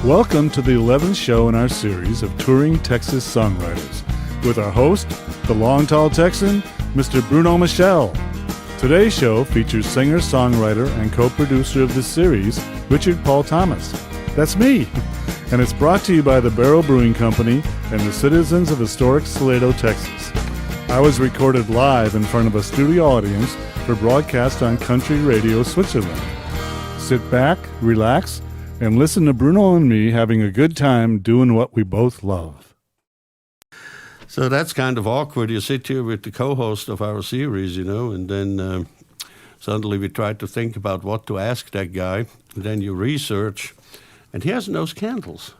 Welcome to the 11th show in our series of touring Texas songwriters, with our host, the long tall Texan, Mr. Bruno Michel. Today's show features singer-songwriter and co-producer of this series, Richard Paul Thomas. That's me! And it's brought to you by the Barrel Brewing Company and the citizens of historic Salado, Texas. I was recorded live in front of a studio audience for broadcast on Country Radio Switzerland. Sit back, relax, and listen to Bruno and me having a good time doing what we both love. So that's kind of awkward. You sit here with the co-host of our series, and then suddenly we try to think about what to ask that guy. And then you research, and he has those candles.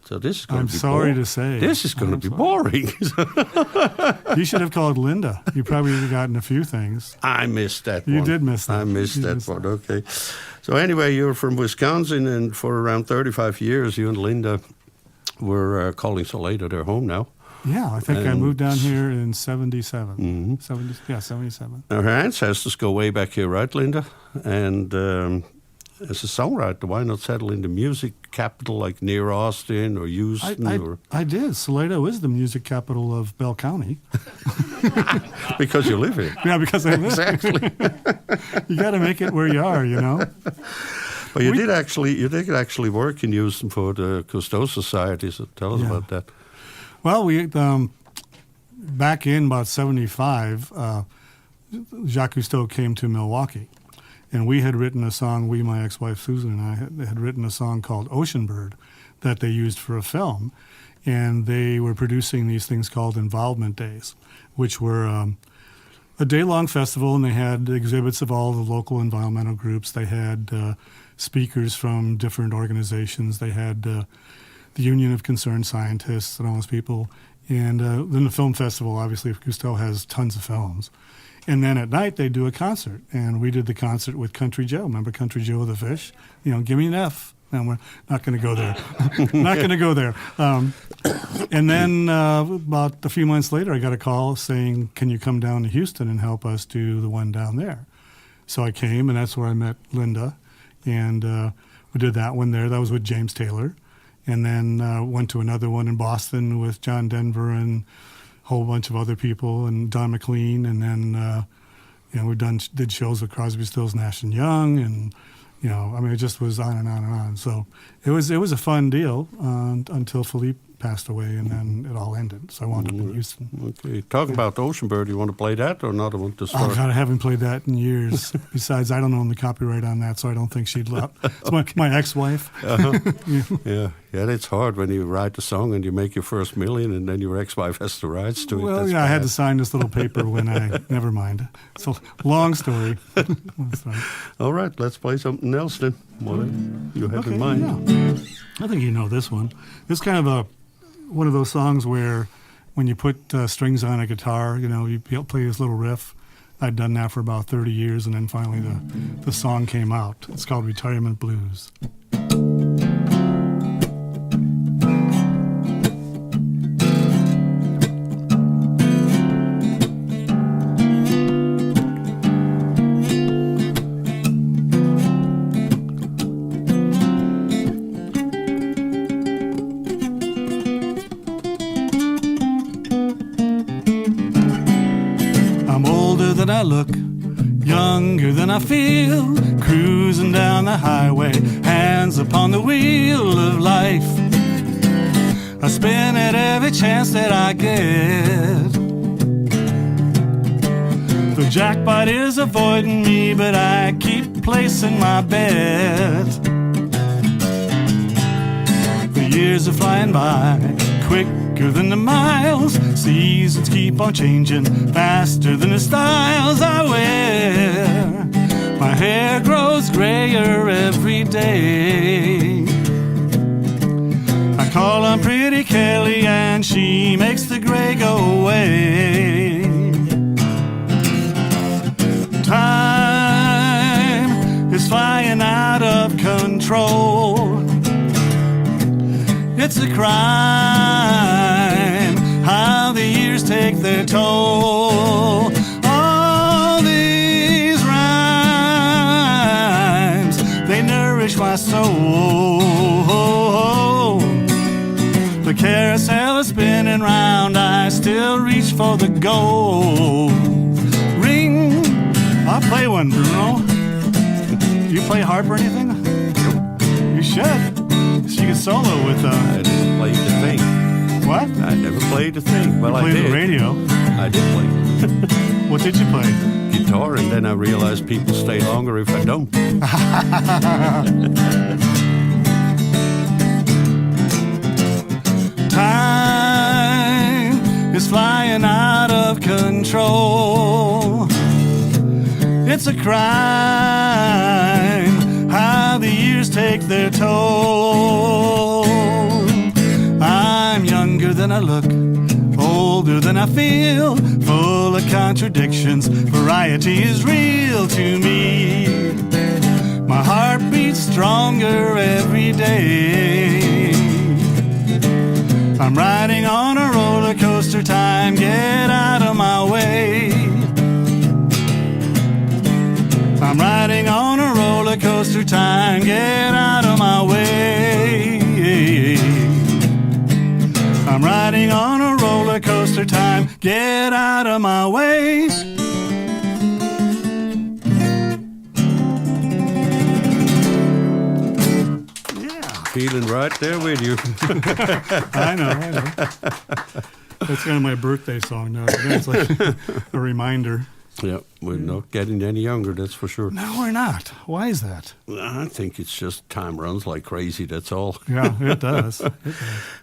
So this is going to be I'm sorry to say. This is going to be boring. You should have called Linda. You probably would have gotten a few things. I missed that one. You did miss that. I missed that one, okay. So anyway, you're from Wisconsin, and for around 35 years, you and Linda were calling Salado their home now. Yeah, I think I moved down here in 77. Mm-hmm. 77. Our ancestors go way back here, right, Linda? And as a songwriter, why not settle in the music capital like near Austin or Houston? I did. Salado is the music capital of Bell County. Because you live here. Yeah, because I live Exactly. You got to make it where you are, But you did actually work in Houston for the Cousteau Society, so tell us about that. Well, we back in about 75, Jacques Cousteau came to Milwaukee. And we had written a song, my ex-wife Susan and I had written a song called Ocean Bird that they used for a film. And they were producing these things called Involvement Days, which were a day-long festival, and they had exhibits of all the local environmental groups. They had speakers from different organizations. They had the Union of Concerned Scientists and all those people. And then the film festival, obviously, Cousteau has tons of films. And then at night, they do a concert. And we did the concert with Country Joe. Remember Country Joe the Fish? Give me an F. And we're not going to go there. Not going to go there. And then about a few months later, I got a call saying, can you come down to Houston and help us do the one down there? So I came, and that's where I met Linda. And we did that one there. That was with James Taylor. And then went to another one in Boston with John Denver and whole bunch of other people and Don McLean, and then we did shows with Crosby, Stills, Nash and Young, and it just was on and on and on. So it was a fun deal until Philippe passed away, and then it all ended. So I wound up in Houston. Okay, talk about Ocean Bird. You want to play that or not? I want to start. Oh God, I haven't played that in years. Besides, I don't own the copyright on that, so I don't think she'd let. It's my ex-wife. Yeah, it's hard when you write a song and you make your first million, and then your ex-wife has the rights to it. Well, That's yeah, bad. I had to sign this little paper when I. Never mind. It's a long story. All right, let's play something else then. What you have in mind? Yeah. I think you know this one. It's kind of one of those songs where when you put strings on a guitar, you play this little riff. I'd done that for about 30 years, and then finally the song came out. It's called Retirement Blues. Than I look, younger than I feel, cruising down the highway, hands upon the wheel of life. I spin at every chance that I get. The jackpot is avoiding me, but I keep placing my bet. The years are flying by, quicker than the miles. Seasons keep on changing, faster than the styles I wear. My hair grows grayer every day. I call on Pretty Kelly and she makes the gray go away. Time is flying out of control. It's a crime how the years take their toll. All these rhymes, they nourish my soul. The carousel is spinning round, I still reach for the gold. Ring, I'll play one, Bruno. Do you play harp or anything? You should. So you can solo with I didn't play the thing. what? I never played a thing. Well, You I played did. the radio. I did play What did you play? guitar, and then I realized people stay longer if I don't. Time is flying out of control. It's a crime how the years take their toll. I'm younger than I look, older than I feel, full of contradictions. Variety is real to me. My heart beats stronger every day. I'm riding on a roller coaster, time, get out of my way. I'm riding on a roller coaster, time, get out of my way. I'm riding on a roller coaster, time, get out of my way. Feeling right there with you. I know. That's kind of my birthday song now. It's like a reminder. Yeah, we're not getting any younger, that's for sure. No, we're not. Why is that? I think it's just time runs like crazy, that's all. Yeah, it does.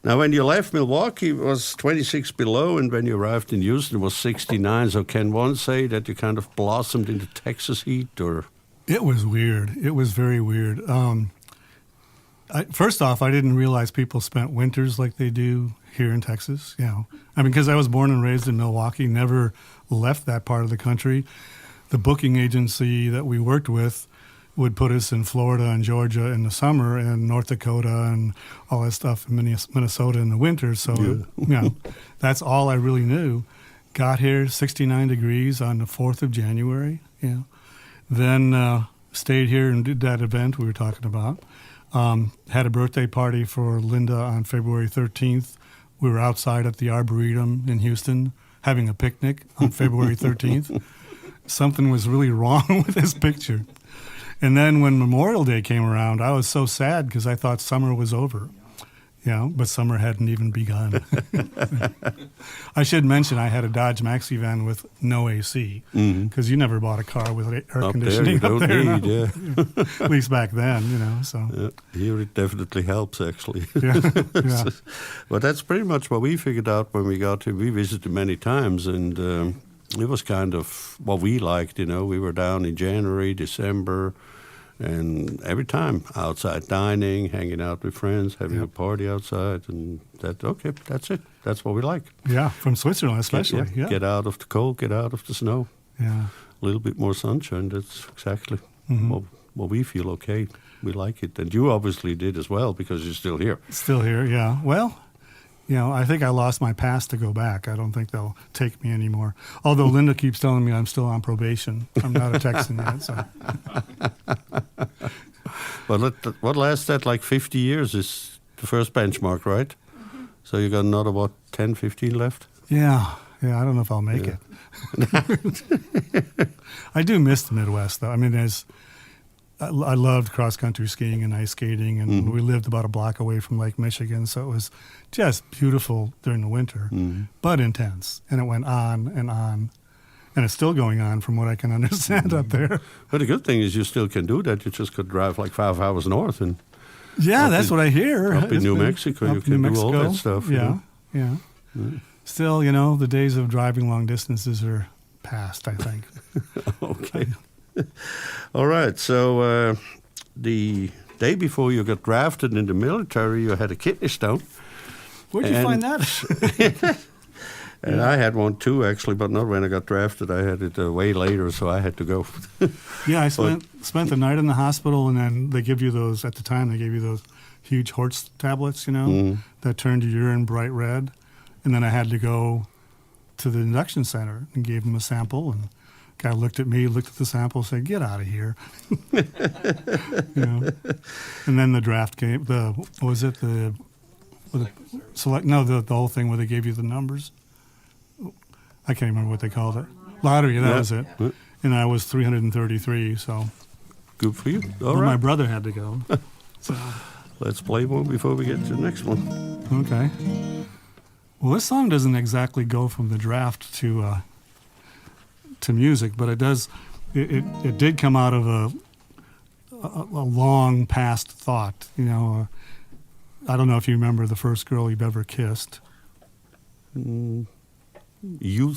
Now, when you left Milwaukee, it was 26 below, and when you arrived in Houston, it was 69. So can one say that you kind of blossomed into Texas heat, or? It was weird. It was very weird. First off, I didn't realize people spent winters like they do here in Texas. You know, I mean, because I was born and raised in Milwaukee, never left that part of the country. The booking agency that we worked with would put us in Florida and Georgia in the summer, and North Dakota and all that stuff in Minnesota in the winter. So, you know, that's all I really knew. Got here 69 degrees on the 4th of January. You know, then stayed here and did that event we were talking about. Had a birthday party for Linda on February 13th. We were outside at the Arboretum in Houston having a picnic on February 13th. Something was really wrong with this picture. And then when Memorial Day came around, I was so sad because I thought summer was over. You know, but summer hadn't even begun. I should mention I had a Dodge Maxi van with no AC because you never bought a car with air conditioning up there. You up there. don't need, yeah. At least back then, you know. So Here it definitely helps, actually. yeah, yeah. But that's pretty much what we figured out when we got here. We visited many times, and it was kind of what we liked, you know. We were down in January, December, and every time outside dining, hanging out with friends, having a party outside, and that's it. That's what we like. Yeah, from Switzerland especially. Yeah. Get out of the cold, get out of the snow. Yeah. A little bit more sunshine. That's exactly what we feel okay. We like it. And you obviously did as well because you're still here. Still here, yeah. Well, you know, I think I lost my pass to go back. I don't think they'll take me anymore. Although Linda keeps telling me I'm still on probation. I'm not a Texan yet, so. Well, what lasts that, like 50 years is the first benchmark, right? So you got another, 10, 15 left? Yeah, I don't know if I'll make it. I do miss the Midwest, though. I mean, I loved cross-country skiing and ice skating, and we lived about a block away from Lake Michigan, so it was just beautiful during the winter, but intense. And it went on, and it's still going on from what I can understand up there. But the good thing is you still can do that. You just could drive like 5 hours north. And yeah, that's what I hear. Up in New Mexico, you can do all that stuff. Yeah, yeah. Still, you know, the days of driving long distances are past, I think. Okay. All right. So the day before you got drafted in the military, you had a kidney stone. Where'd you find that? And I had one too, actually, but not when I got drafted. I had it way later, so I had to go. Yeah, I spent the night in the hospital, and then they give you those, at the time, they gave you those huge horse tablets, you know, that turned your urine bright red. And then I had to go to the induction center and gave them a sample, and guy looked at me, looked at the sample, said, "Get out of here." You know? And then the draft came, the Select, no, the whole thing where they gave you the numbers. I can't remember what they called it. Lottery, that was it. Yeah. And I was 333, so. Good for you. All Well, right. my brother had to go. So, Let's play one before we get to the next one. okay. Well, this song doesn't exactly go from the draft to music, but it does. It did come out of a long past thought. You know, I don't know if you remember the first girl you've ever kissed. Youth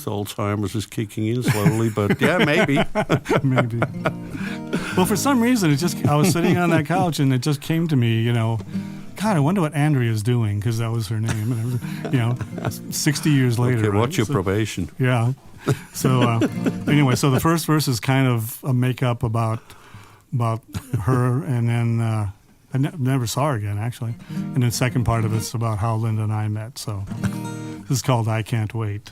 Alzheimer's is kicking in slowly, but yeah, maybe. Maybe. Well, for some reason, I was sitting on that couch and it just came to me, you know, God, I wonder what Andrea's doing, because that was her name. And it was, you know, 60 years later. Okay, right? what's your So- probation? Yeah. So anyway, so the first verse is kind of a makeup about her, and then I never saw her again, actually. And the second part of it's about how Linda and I met. So this is called "I Can't Wait."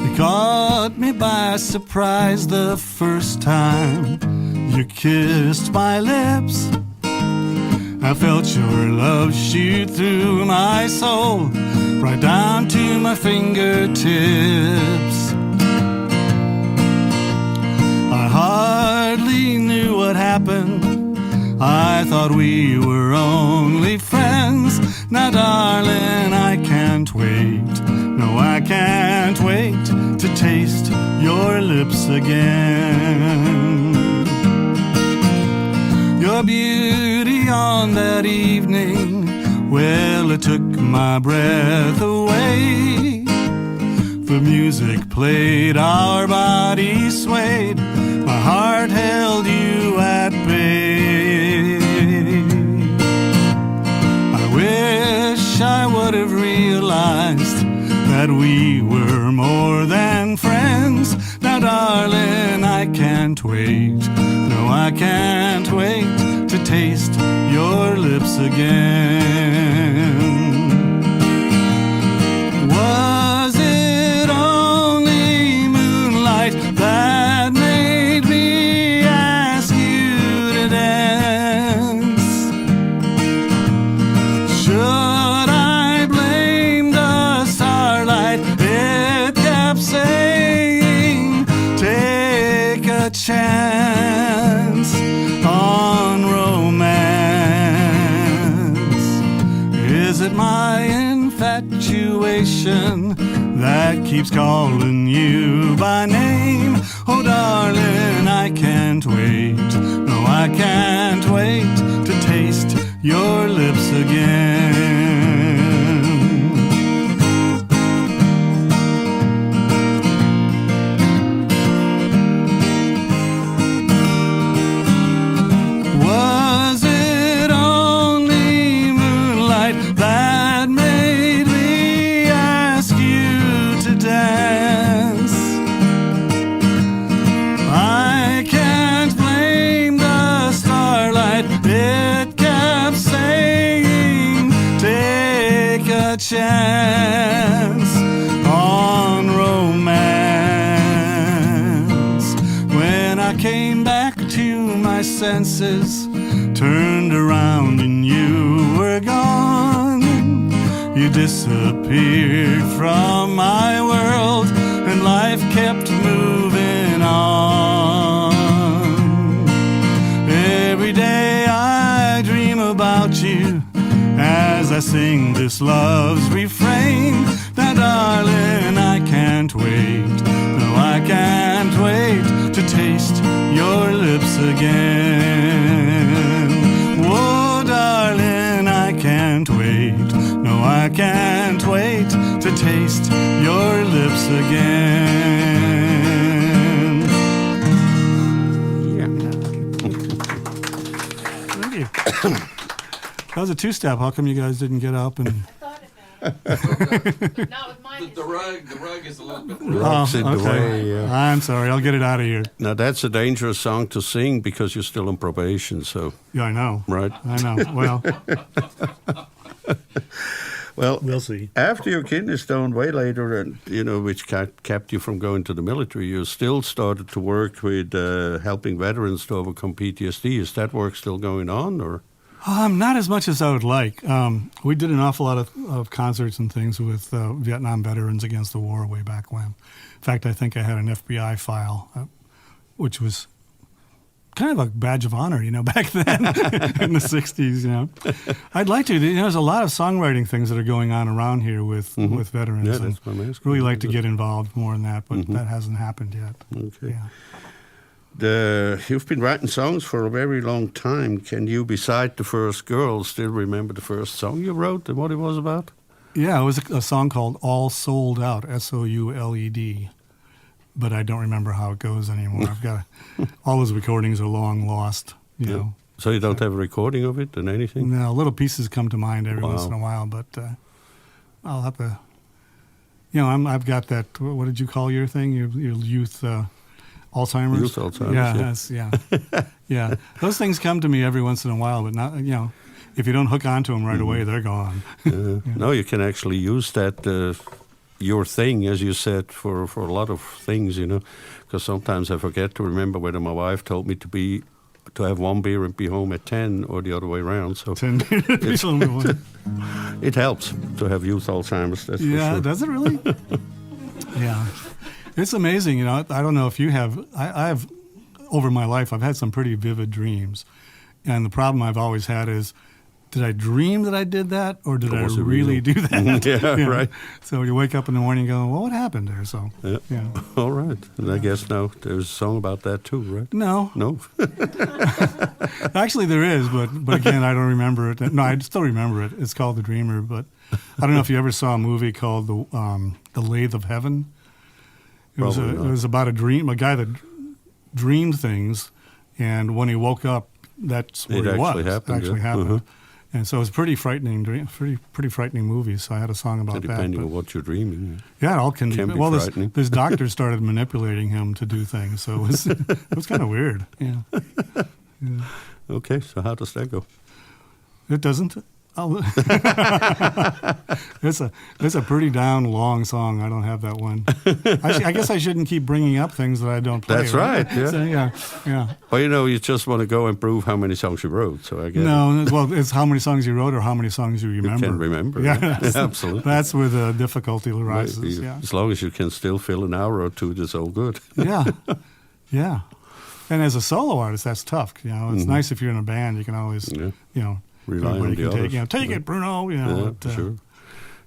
You caught me by surprise the first time you kissed my lips. I felt your love shoot through my soul, right down to my fingertips. I hardly knew what happened. I thought we were only friends. Now, darling, I can't wait. No, I can't wait to taste your lips again. Your beauty on that evening, well, it took my breath away. The music played, our bodies swayed, my heart held you at bay. I wish I would have realized that we were more than friends. Now, darling, I can't wait. No, I can't wait to taste your lips again. Was it only moonlight that made me ask you to dance? Should I blame the starlight? It kept saying, take a chance on romance. Is it my infatuation that keeps calling you by name? Oh, darling, I can't wait. No, I can't wait to taste your lips again. Was it only moonlight that made me ask you to dance? I can't blame the starlight. It kept saying, take a chance on romance. When I came back to my senses, turned around and you were gone. You disappeared from my world and life kept moving on. Every day I dream about you as I sing this love's refrain. Now, darling, I can't wait. No, I can't wait to taste your lips again. Whoa, darling, I can't wait. No, I can't wait to taste your lips again. Thank you. That was a two-step. How come you guys didn't get up and... Not with mine. The rug is a little bit. Rocks in the way, yeah. I'm sorry. I'll get it out of here. Now, that's a dangerous song to sing because you're still on probation, so, Yeah, I know. right? I know. Well, Well, We'll see. after your kidney stone, way later, and which kept you from going to the military, you still started to work with helping veterans to overcome PTSD. Is that work still going on, or? Not as much as I would like. We did an awful lot of concerts and things with Vietnam veterans against the war way back when. In fact, I think I had an FBI file, which was kind of a badge of honor, back then in the 60s, I'd like to. There's a lot of songwriting things that are going on around here with veterans. Yeah, that's what I'm asking. Really like to get involved more in that, but that hasn't happened yet. Okay. Yeah. You've been writing songs for a very long time. Can you, beside The First Girl, still remember the first song you wrote and what it was about? Yeah, it was a song called All Sold Out, SOULED. But I don't remember how it goes anymore. I've got all those recordings are long lost, you know. So you don't have a recording of it and anything? No, little pieces come to mind every once in a while, but I'll have to. I've got that. What did you call your thing? Your youth Alzheimer's. Youth Alzheimer's. Yeah. Those things come to me every once in a while, but not. If you don't hook onto them right away, they're gone. No, you can actually use that. Your thing, as you said, for a lot of things, because sometimes I forget to remember whether my wife told me to have one beer and be home at 10 or the other way around. So 10 beers. it helps to have youth Alzheimer's. That's for sure. Does it really? Yeah, it's amazing. I don't know if you have. I have over my life. I've had some pretty vivid dreams, and the problem I've always had is, did I dream that I did that, or did I really do that? Yeah, right. So you wake up in the morning and go, well, what happened there? So, yeah. All right. And I guess now there's a song about that too, right? No. No? Actually, there is, but again, I don't remember it. No, I still remember it. It's called The Dreamer, but I don't know if you ever saw a movie called The Lathe of Heaven. It was about a guy that dreamed things, and when he woke up, that's where he was. It actually happened. And so it was pretty frightening dream, pretty frightening movie. So I had a song about that. Depending on what you're dreaming. Yeah, it all can be. Well, frightening. this doctor started manipulating him to do things, so it was kind of weird. Yeah. Okay, so how does that go? It doesn't. It's a pretty down long song. I don't have that one. I guess I shouldn't keep bringing up things that I don't play. That's right. Yeah. So, yeah. Well, you just want to go and prove how many songs you wrote. So I guess well, it's how many songs you wrote or how many songs you remember. You can remember. Yeah, absolutely. That's where the difficulty arises. Maybe, yeah. As long as you can still fill an hour or two, that's all good. Yeah. And as a solo artist, that's tough. It's nice if you're in a band. You can always, rely on the others. Take it, Bruno. Sure.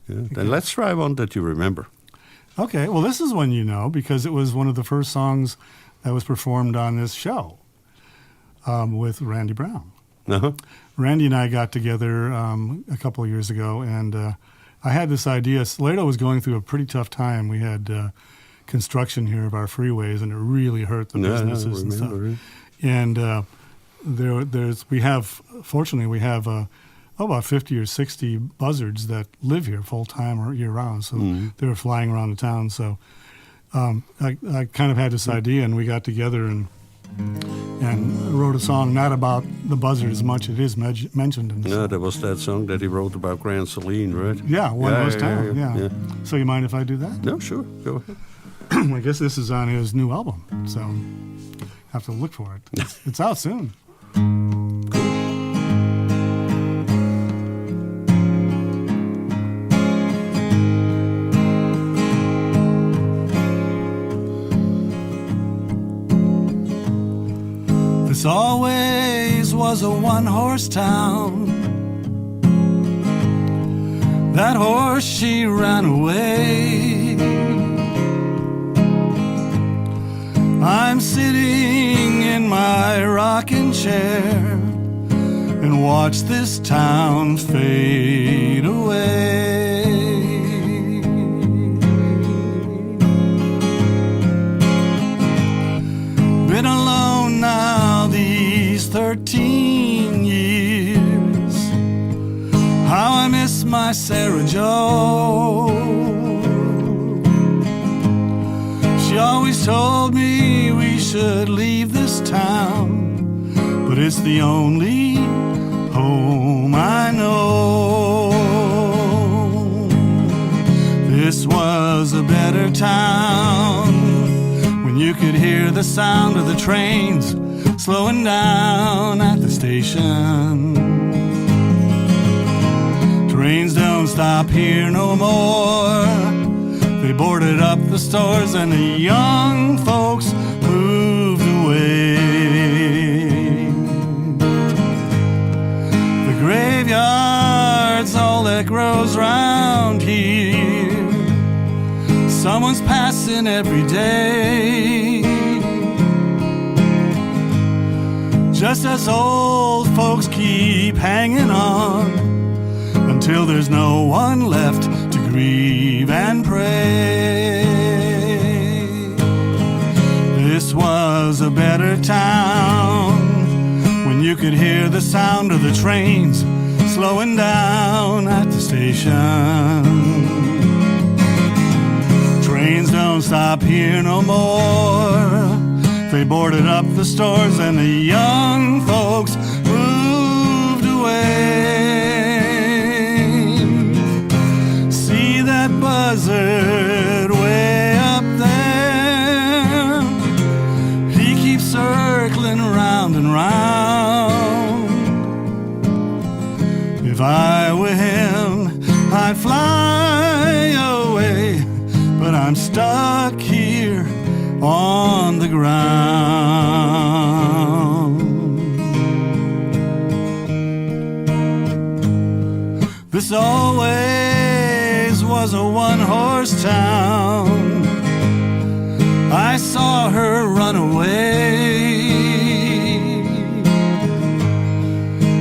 Yeah. Then let's try one that you remember. Okay. Well, this is one because it was one of the first songs that was performed on this show with Randy Brown. Uh-huh. Randy and I got together a couple of years ago, and I had this idea. Salado was going through a pretty tough time. We had construction here of our freeways, and it really hurt the businesses and stuff. And fortunately, we have about 50 or 60 buzzards that live here full time or year round. So they were flying around the town. So I kind of had this idea, and we got together and wrote a song not about the buzzard as much. It is mentioned in the song. There was that song that he wrote about Grand Saline, right? Yeah, One Rose Town. Yeah. So you mind if I do that? No, sure. Go ahead. I guess this is on his new album, so have to look for it. It's out soon. This always was a one-horse town. That horse, she ran away. I'm sitting in my rocking chair and watch this town fade away. Been alone now these 13 years. How I miss my Sarah Jo. She always told me we should leave this town, but it's the only home I know. This was a better town when you could hear the sound of the trains slowing down at the station. Trains don't stop here no more. They boarded up the stores and the young folks moved away. The graveyard's all that grows round here. Someone's passing every day. Just as old folks keep hanging on until there's no one left to grieve and pray. This was a better town when you could hear the sound of the trains slowing down at the station. Trains don't stop here no more. They boarded up the stores and the young folks moved away. See that buzzard way up there? He keeps circling round and round. If I were him, I'd fly away, but I'm stuck here on the ground. This always was a one-horse town. I saw her run away.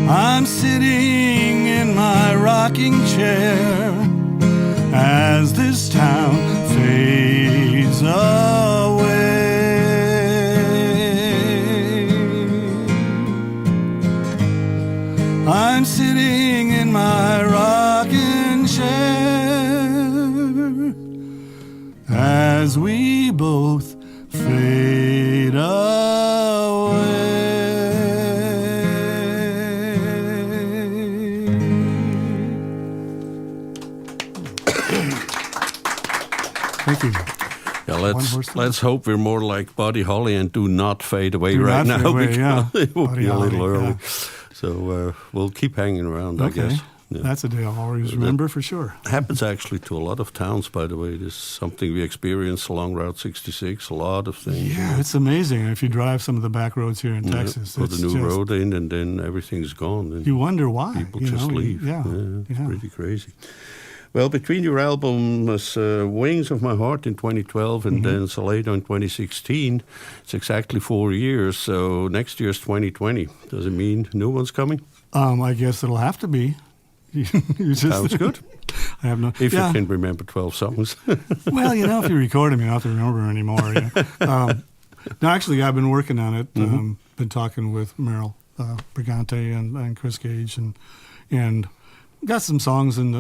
I'm sitting in my rocking chair as this town fades away. I'm sitting in my rocking chair as we both fade Thank you. Yeah, One-horse let's hope we're more like Buddy Holly and do not fade away Do right not now, fade away, yeah. because it will Buddy be a little Holly, early. yeah. So we'll keep hanging around, I Okay. guess. Yeah. That's a day I'll always remember for sure. Happens actually to a lot of towns, by the way. This is something we experience along Route 66, a lot of things. Yeah, it's amazing. If you drive some of the back roads here in Yeah, Texas, put it's a new just, road in, and then everything's gone. And you wonder why. people you just know? leave. Yeah, It's yeah. pretty crazy. Well, between your albums Wings of My Heart in 2012 and then Salado in 2016, it's exactly 4 years. So next year's 2020. Does it mean new one's coming? I guess it'll have to be. You just, Sounds good. I have no. If yeah. you can remember 12 songs. Well, if you record them, you don't have to remember anymore. No, actually, I've been working on it. Been talking with Meryl Brigante and Chris Gage, and got some songs in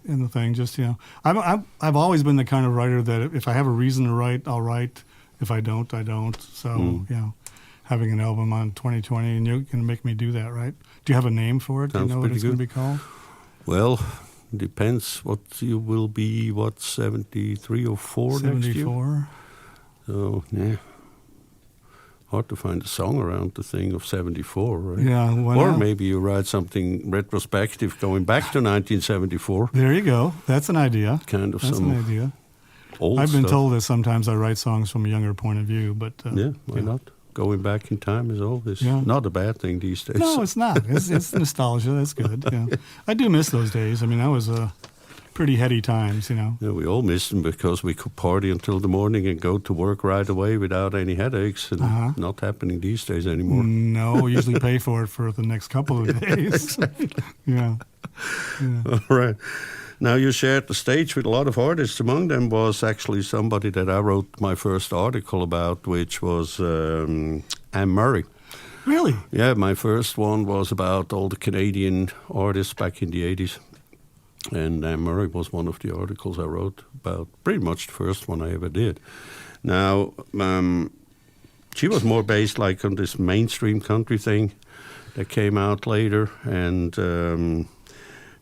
the thing. Just I've always been the kind of writer that if I have a reason to write, I'll write. If I don't, I don't. So having an album on 2020, and you're going to make me do that, right? Do you have a name for it? Do Sounds you know what pretty it's going to good. be called? Well, depends what you will be, 73 or 4 next year? 74. So, yeah. Hard to find a song around the thing of 74, right? Yeah. Why Or not? maybe you write something retrospective going back to 1974. There you go. That's an idea. Kind of That's some an idea. old I've been stuff. told that sometimes I write songs from a younger point of view, but Yeah, why not? Going back in time is always Yeah. not a bad thing these days. No, it's not. It's nostalgia. That's good. Yeah. I do miss those days. I mean, that was pretty heady times, Yeah, we all missed them because we could party until the morning and go to work right away without any headaches, and not happening these days anymore. No, we usually pay for it for the next couple of days. Yeah. All right. Now, you shared the stage with a lot of artists. Among them was actually somebody that I wrote my first article about, which was Anne Murray. Really? Yeah, my first one was about all the Canadian artists back in the 80s. And Anne Murray was one of the articles I wrote about, pretty much the first one I ever did. Now, she was more based like on this mainstream country thing that came out later. And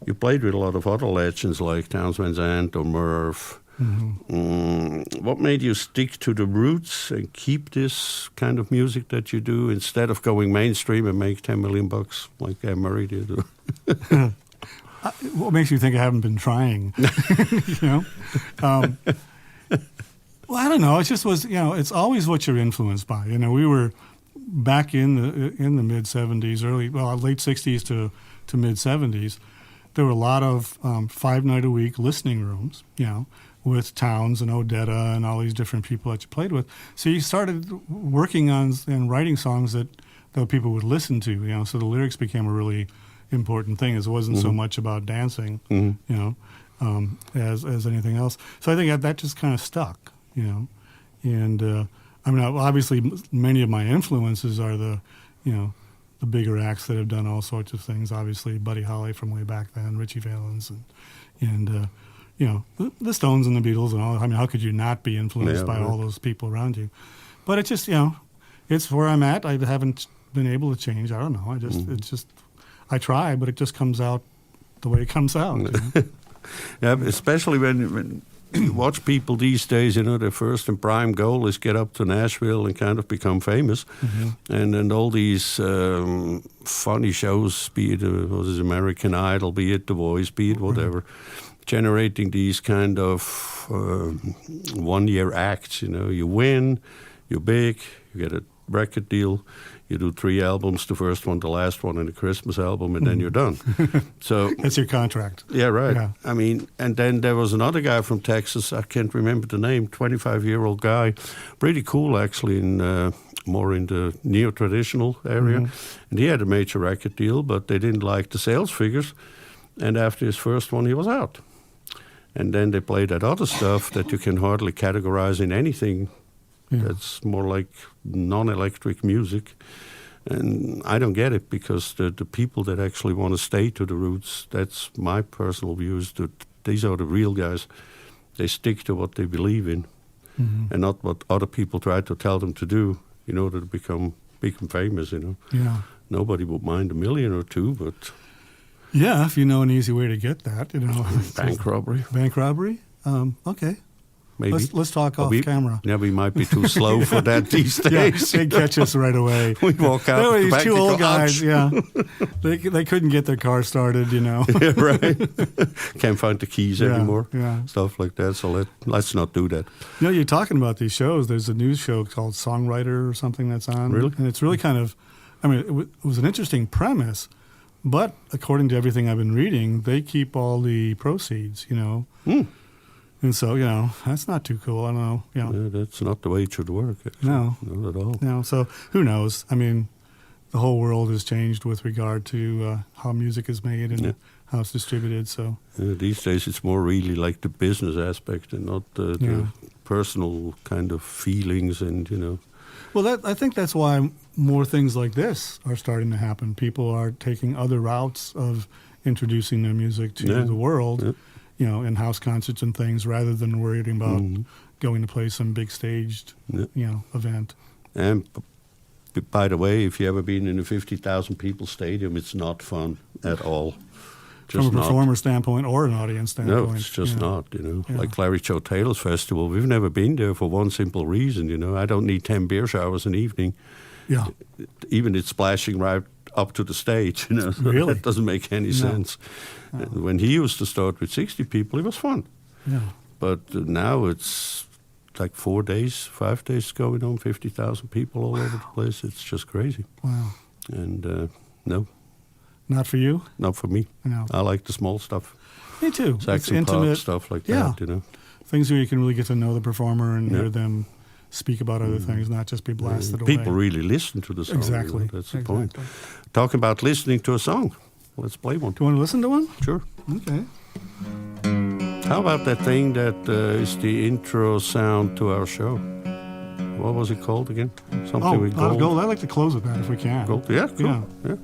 you played with a lot of other legends like Townes Van Zandt or Merv What made you stick to the roots and keep this kind of music that you do instead of going mainstream and make $10 million like Anne Murray did? What makes you think I haven't been trying? You know, well, I don't know. It just was. You know, it's always what you're influenced by. You know, we were back in the mid '70s, late '60s to mid '70s. There were a lot of 5-night-a-week listening rooms. You know, with Towns and Odetta and all these different people that you played with. So you started working on and writing songs that people would listen to. You know, so the lyrics became a really important thing. It wasn't so much about dancing. You know. As anything else. So I think that just kind of stuck, you know. And I mean, obviously, many of my influences are the bigger acts that have done all sorts of things. Obviously, Buddy Holly from way back then, Richie Valens, and you know, the Stones and the Beatles and all. I mean, how could you not be influenced by all those people around you? But it's just, you know, it's where I'm at. I haven't been able to change. I don't know. It's just, I try, but it just comes out the way it comes out. You know? Yeah, especially when you watch people these days, you know, their first and prime goal is get up to Nashville and kind of become famous. And all these funny shows, be it American Idol, be it The Voice, be it whatever, generating these kind of one-year acts, you know. You win, you're big, you get a record deal, you do 3 albums, the first one, the last one, and a Christmas album, and then you're done. So that's your contract. Yeah, right. Yeah. I mean, and then there was another guy from Texas, I can't remember the name, 25-year-old guy, pretty cool actually, more in the neo-traditional area. And he had a major record deal, but they didn't like the sales figures. And after his first one, he was out. And then they played that other stuff that you can hardly categorize in anything. That's more like non-electric music. And I don't get it, because the people that actually want to stay to the roots, that's my personal view, is that these are the real guys. They stick to what they believe in and not what other people try to tell them to do in order to become big and famous, you know. Yeah. Nobody would mind $1 million or $2 million, but... Yeah, if you know an easy way to get that, you know. Bank robbery. Bank robbery? Okay. Maybe. Let's talk off camera. Yeah, we might be too slow for that these days. Yeah, they'd catch us right away. We walk out. There were the these back 2 old go, guys. ouch. Yeah, they couldn't get their car started. You know. Yeah, right. Can't find the keys anymore. Yeah. Stuff like that. So let's not do that. You know, you're talking about these shows. There's a news show called Songwriter or something that's on. Really? And it's really kind of, I mean, it was an interesting premise, but according to everything I've been reading, they keep all the proceeds. You know. And so, you know, that's not too cool. I don't know. You know. Yeah, that's not the way it should work. Actually. No. Not at all. No. So who knows? I mean, the whole world has changed with regard to how music is made and how it's distributed. So these days it's more really like the business aspect and not the personal kind of feelings and, you know. Well, I think that's why more things like this are starting to happen. People are taking other routes of introducing their music to the world. Yeah. You know, in house concerts and things, rather than worrying about going to play some big staged, you know, event. And by the way, if you ever been in a 50,000 people stadium, it's not fun at all. Just from a performer standpoint or an audience standpoint. No, it's just not, you know. Yeah. Like Larry Joe Taylor's festival, we've never been there for one simple reason, you know. I don't need 10 beer showers an evening. Yeah. Even it's splashing right up to the stage, you know. Really? That doesn't make any sense. And when he used to start with 60 people, it was fun. Yeah. But now it's like 4 days, 5 days going on, 50,000 people all over the place. It's just crazy. Wow. And no. Not for you? Not for me. No. I like the small stuff. Me too. Sax and pop, stuff like that, you know. Things where you can really get to know the performer and hear them speak about other things, not just be blasted away. People really listen to the song. Exactly. You know? That's the point. Talking about listening to a song. Let's play one. Do you want to listen to one? Sure. Okay. How about that thing that is the intro sound to our show? What was it called again? Something with gold. Gold. I'd like to close with that if we can. Gold. Yeah, cool. Yeah. Sure.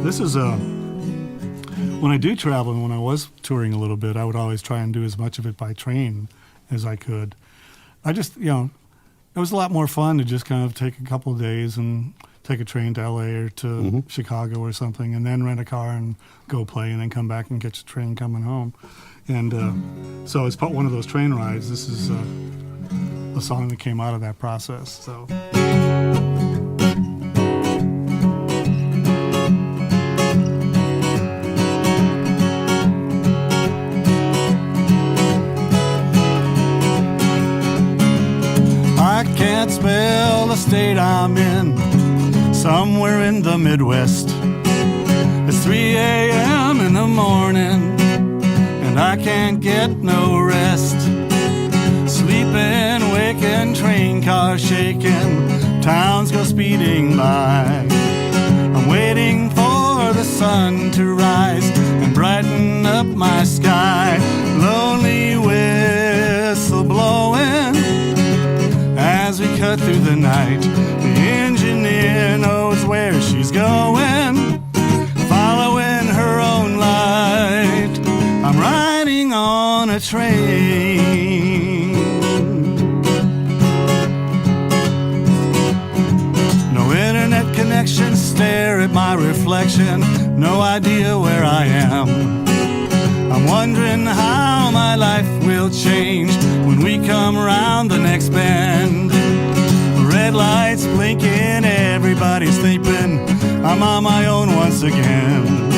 This is when I do travel and when I was touring a little bit, I would always try and do as much of it by train as I could. I just, you know, it was a lot more fun to just kind of take a couple of days and take a train to LA or to Chicago or something, and then rent a car and go play, and then come back and catch a train coming home. And so it's one of those train rides. This is a song that came out of that process. So. I can't spell the state I'm in, somewhere in the Midwest. It's 3 a.m. in the morning, and I can't get no rest. Sleeping, waking, train cars shaking, towns go speeding by. I'm waiting for the sun to rise and brighten up my sky. Lonely whistle blowing as we cut through the night. The engineer knows where she's going, following her own light. I'm riding on a train. No internet connection, stare at my reflection, no idea where I am. I'm wondering how my life will change when we come around the next bend. Red lights blinking, everybody's sleeping. I'm on my own once again.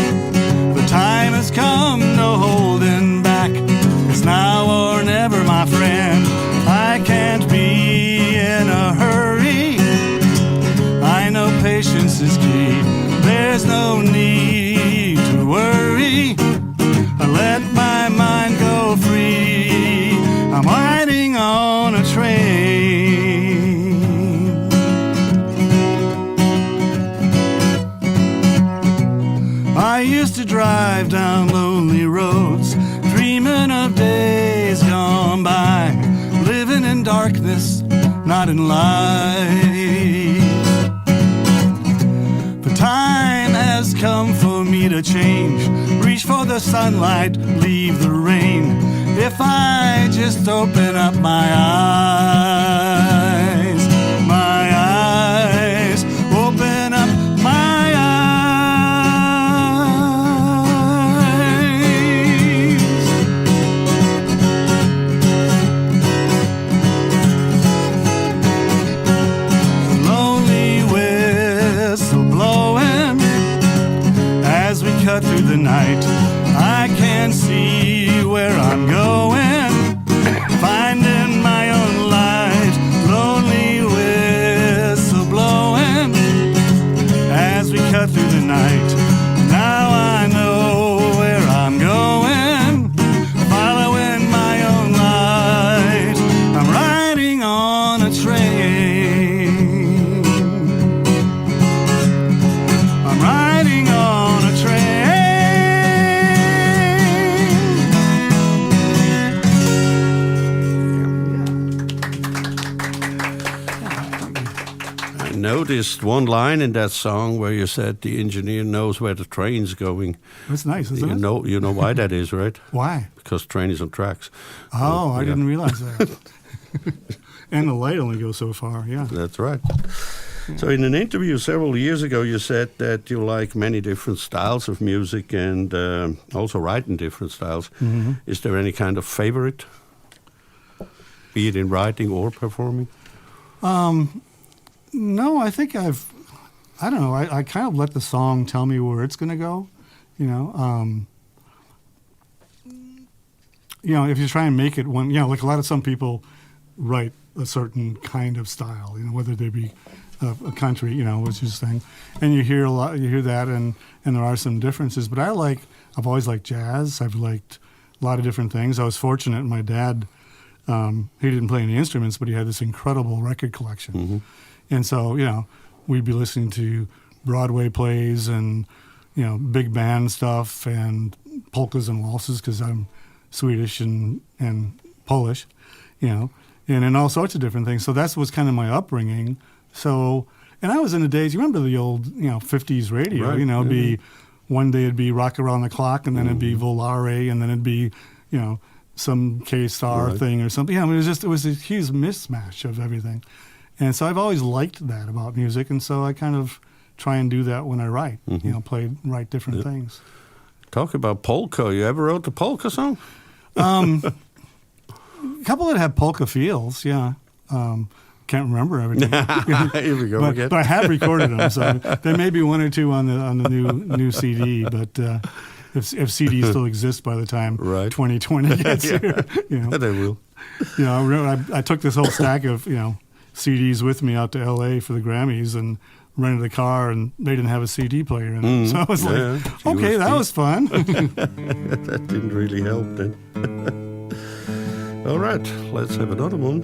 The time has come, no holding back. It's now or never, my friend. I can't be in a hurry. I know patience is key. There's no need to worry. I let my mind go free. I'm riding on a train. I used to drive down lonely roads, dreaming of days gone by, living in darkness, not in light. The time has come for me to change, reach for the sunlight, leave the rain. If I just open up my eyes, open up my eyes. Lonely whistle blowing as we cut through the night. I can't see where I'm going, finding my own light. Lonely whistle blowing as we cut through the night. Now I know where I'm going, following my own light. I'm riding on a train. I'm riding on a train. I noticed one line in that song where you said the engineer knows where the train's going. That's nice, isn't it? You know why that is, right? Why? Because train is on tracks. Oh, I Yeah. didn't realize that. And the light only goes so far, yeah. That's right. So in an interview several years ago, you said that you like many different styles of music and also write in different styles. Mm-hmm. Is there any kind of favorite, be it in writing or performing? No, I think I don't know, I kind of let the song tell me where it's going to go, you know. If you try and make it one, like some people write a certain kind of style, whether they be a country, which is thing, and you hear that, and there are some differences. But I've always liked jazz. I've liked a lot of different things. I was fortunate. My dad, he didn't play any instruments, but he had this incredible record collection, Mm-hmm. and so we'd be listening to Broadway plays and big band stuff and polkas and waltzes because I'm Swedish and Polish, and in all sorts of different things. So that was kind of my upbringing. So, and I was in the days, you remember the old, 50s radio, Right, it'd be, one day it'd be Rock Around the Clock, and then it'd be Volare, and then it'd be, some K-Star Right. thing or something. It was a huge mismatch of everything. And so I've always liked that about music, and so I kind of try and do that when I write, write different things. Talk about polka. You ever wrote a polka song? A couple that have polka feels, yeah. Can't remember everything. Here we go again. But I have recorded them, so there may be one or two on the new CD. But if CDs still exist by the time 2020 gets here, They will. I took this whole stack of CDs with me out to LA for the Grammys and rented a car, and they didn't have a CD player in it. So I was like, okay, that was fun. That didn't really help then. All right, let's have another one.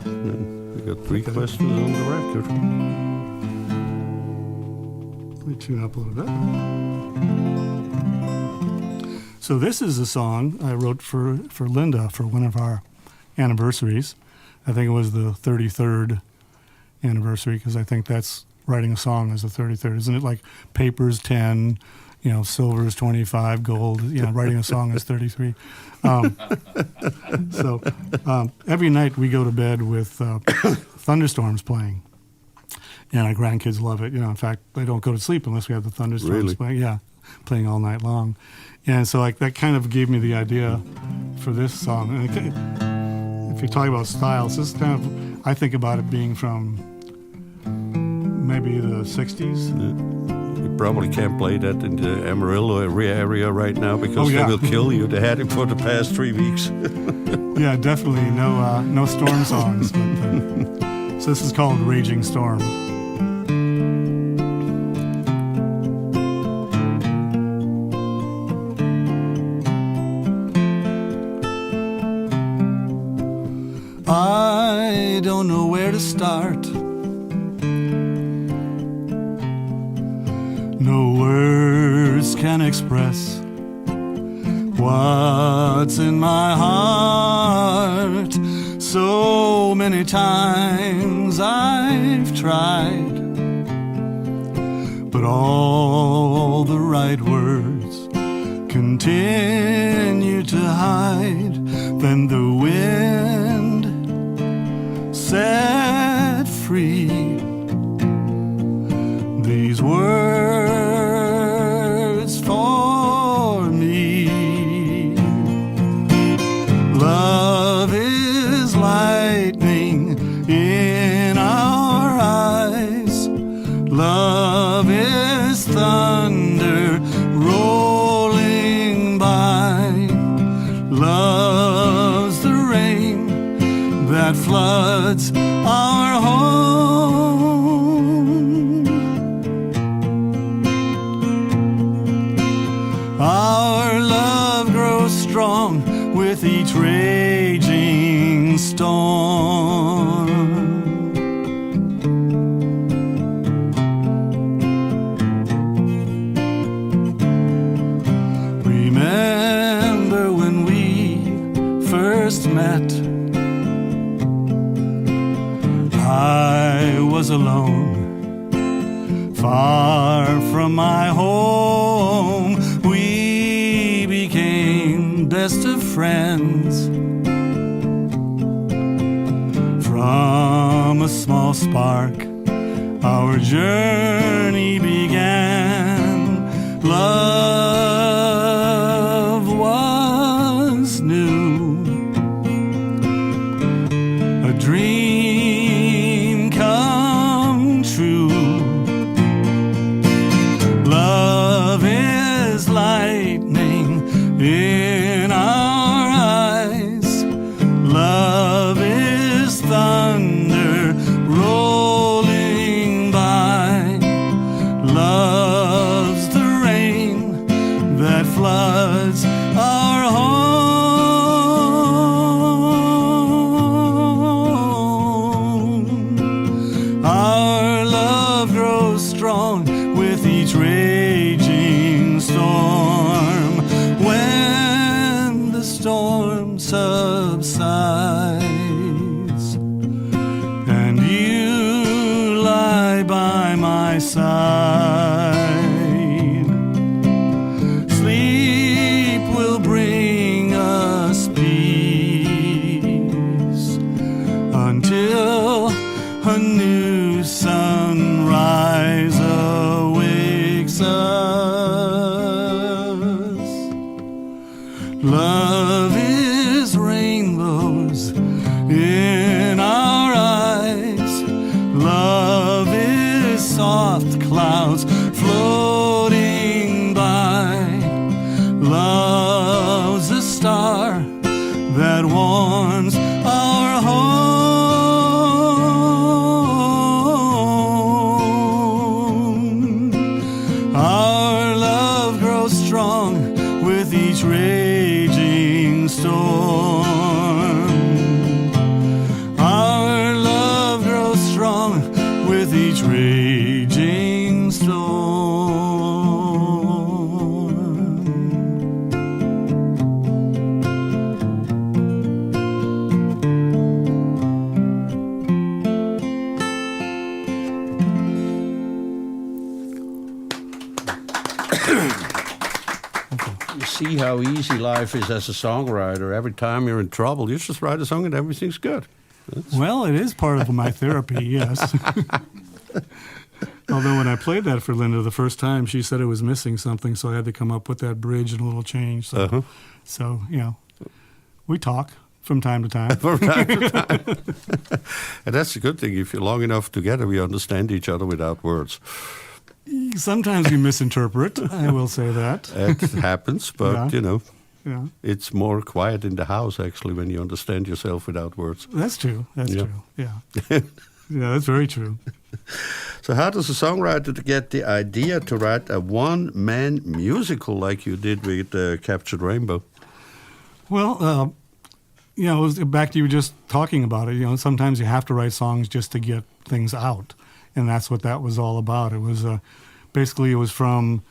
We got 3 questions on the record. Let me tune up a little bit. So this is a song I wrote for Linda for one of our anniversaries. I think it was the 33rd anniversary, because I think that's writing a song is the 33rd. Isn't it like paper's 10, silver is 25, gold, writing a song is 33. So every night we go to bed with thunderstorms playing. And our grandkids love it. In fact, they don't go to sleep unless we have the thunderstorms playing. Yeah, playing all night long. And so that kind of gave me the idea for this song. And if you talk about styles, this kind of, I think about it being from maybe the 60s. You probably can't play that in the Amarillo area right now because they will kill you. They had it for the past 3 weeks. Yeah, definitely no storm songs. But, so this is called Raging Storm. I don't know where to start. No words can express what's in my heart. So many times I've tried, but all the right words continue to hide. Then the wind set free these words for me. Love is lightning in our eyes. Love is thunder rolling by. Love's the rain that floods our home. Our love grows strong with each raging storm. Remember when we first met? I was alone, far from my home. We became best of friends. From a small spark, our journey began. Love was new, a dream come true. Love is lightning in our eyes. Love is thunder rolling by. Love's the rain that floods our home. Our love grows strong with each raging storm. When the storm subsides and you lie by my side, sleep will bring us peace until a new soft clouds floating by. Love's a star that warms our home. Our love grows strong with each raging storm. Our love grows strong with each raging storm. You see how easy life is as a songwriter. Every time you're in trouble, you just write a song and everything's good. Well, it is part of my therapy, yes. Although when I played that for Linda the first time, she said it was missing something, so I had to come up with that bridge and a little change. So, we talk from time to time. From time to time. And that's a good thing. If you're long enough together, we understand each other without words. Sometimes we misinterpret, I will say that. It happens, but, Yeah. Yeah. It's more quiet in the house, actually, when you understand yourself without words. That's true. That's Yeah. true. Yeah. Yeah, that's very true. So how does a songwriter get the idea to write a one-man musical like you did with Captured Rainbow? Well, it was back to you just talking about it. Sometimes you have to write songs just to get things out, and that's what that was all about. It was basically it was from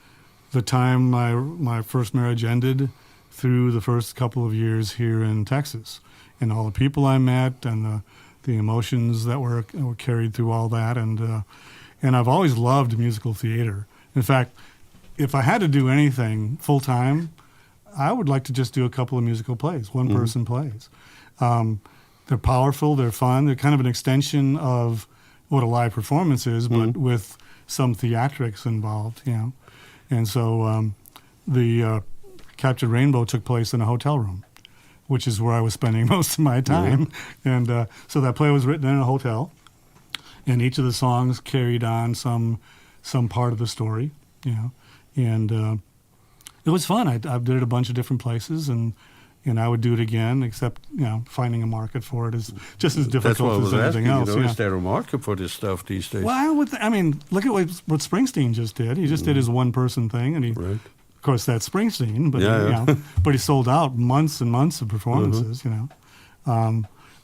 the time my first marriage ended through the first couple of years here in Texas, and all the people I met and the emotions that were carried through all that, and I've always loved musical theater. In fact, if I had to do anything full time, I would like to just do a couple of musical plays, one-person plays. They're powerful, they're fun, they're kind of an extension of what a live performance is, but with some theatrics involved, And so the Captured Rainbow took place in a hotel room, which is where I was spending most of my time. And so that play was written in a hotel, and each of the songs carried on some part of the story, And it was fun. I did it a bunch of different places, and I would do it again, except, finding a market for it is just as difficult as anything else. Is there a market for this stuff these days? Well, look at what Springsteen just did. He just did his one-person thing, and Right. of course, that's Springsteen, but Yeah. but he sold out months and months of performances.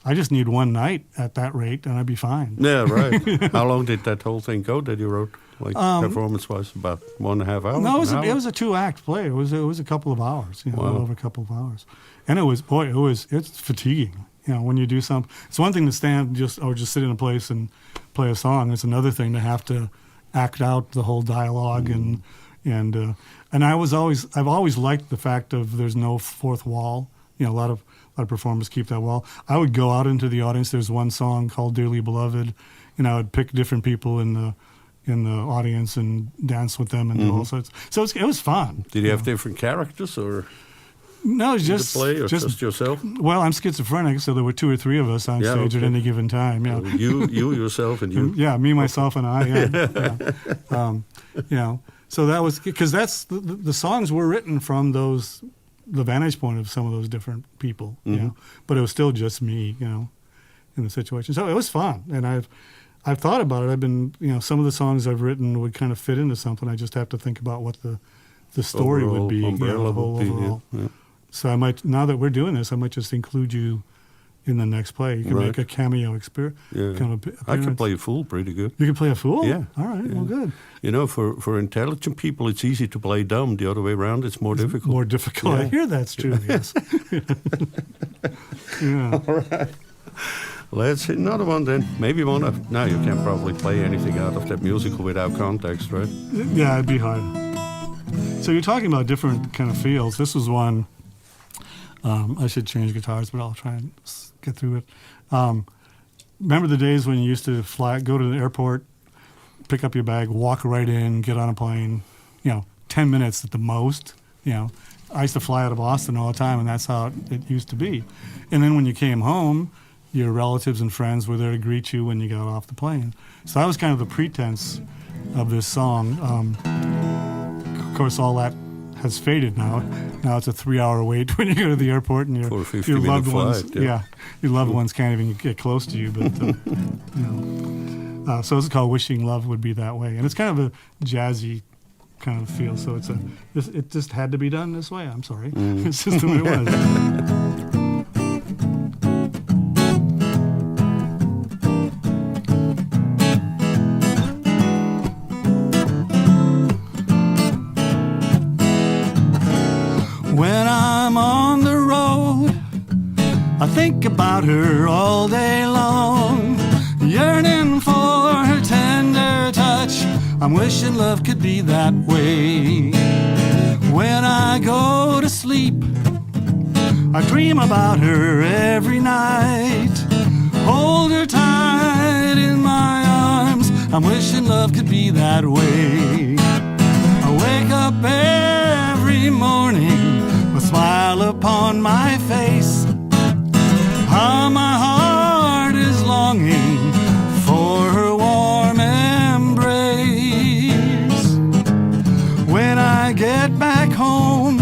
I just need one night at that rate, and I'd be fine. Yeah, right. How long did that whole thing go that you wrote, performance-wise? About 1.5 hours? No, an hour? it was a 2-act play. It was a couple of hours, a Wow. little over a couple of hours, and it's fatiguing. When you do something, it's one thing to stand just sit in a place and play a song. It's another thing to have to act out the whole dialogue and I've always liked the fact of there's no fourth wall. A lot of performers keep that wall. I would go out into the audience. There's one song called "Dearly Beloved," and I would pick different people in the audience and dance with them and do all sorts. So it was fun. Did you have different characters, or No, it's in just the play, or just yourself? Well, I'm schizophrenic, so there were 2 or 3 of us on Yeah, stage at okay. any given time. Yeah. You yourself, and you. Yeah, me, myself, and I. Yeah. So that was because that's the songs were written from the vantage point of some of those different people. But it was still just me, in the situation. So it was fun, and I've thought about it. I've been, some of the songs I've written would kind of fit into something. I just have to think about what the story would be, umbrella the whole would be, overall. yeah. So I might, now that we're doing this, I might just include you in the next play. You can Right. make a cameo experience. Yeah. Kind of I can play a fool pretty good. You can play a fool? Yeah. All right, well, good. For intelligent people, it's easy to play dumb. The other way around, it's more difficult. More difficult. I Yeah. hear that's true, yes. Yeah. All right. Let's hit another one then. Maybe one of... No, you can't probably play anything out of that musical without context, right? Yeah, it'd be hard. So you're talking about different kind of feels. This was one, I should change guitars, but I'll try and get through it. Remember the days when you used to go to the airport, pick up your bag, walk right in, get on a plane, 10 minutes at the most, I used to fly out of Boston all the time, and that's how it used to be. And then when you came home, your relatives and friends were there to greet you when you got off the plane. So that was kind of the pretense of this song. Of course, all that has faded now. Now it's a 3-hour wait when you go to the airport and For a 50 your minute loved ones, flight, your loved ones can't even get close to you. But so it's called "Wishing Love Would Be That Way," and it's kind of a jazzy kind of feel. So it just had to be done this way. I'm sorry, it's just the way it was. When I'm on the road, I think about her all day long, yearning for her tender touch. I'm wishing love could be that way. When I go to sleep, I dream about her every night, hold her tight in my arms. I'm wishing love could be that way. I wake up every morning, a smile upon my face. How my heart is longing for her warm embrace. When I get back home,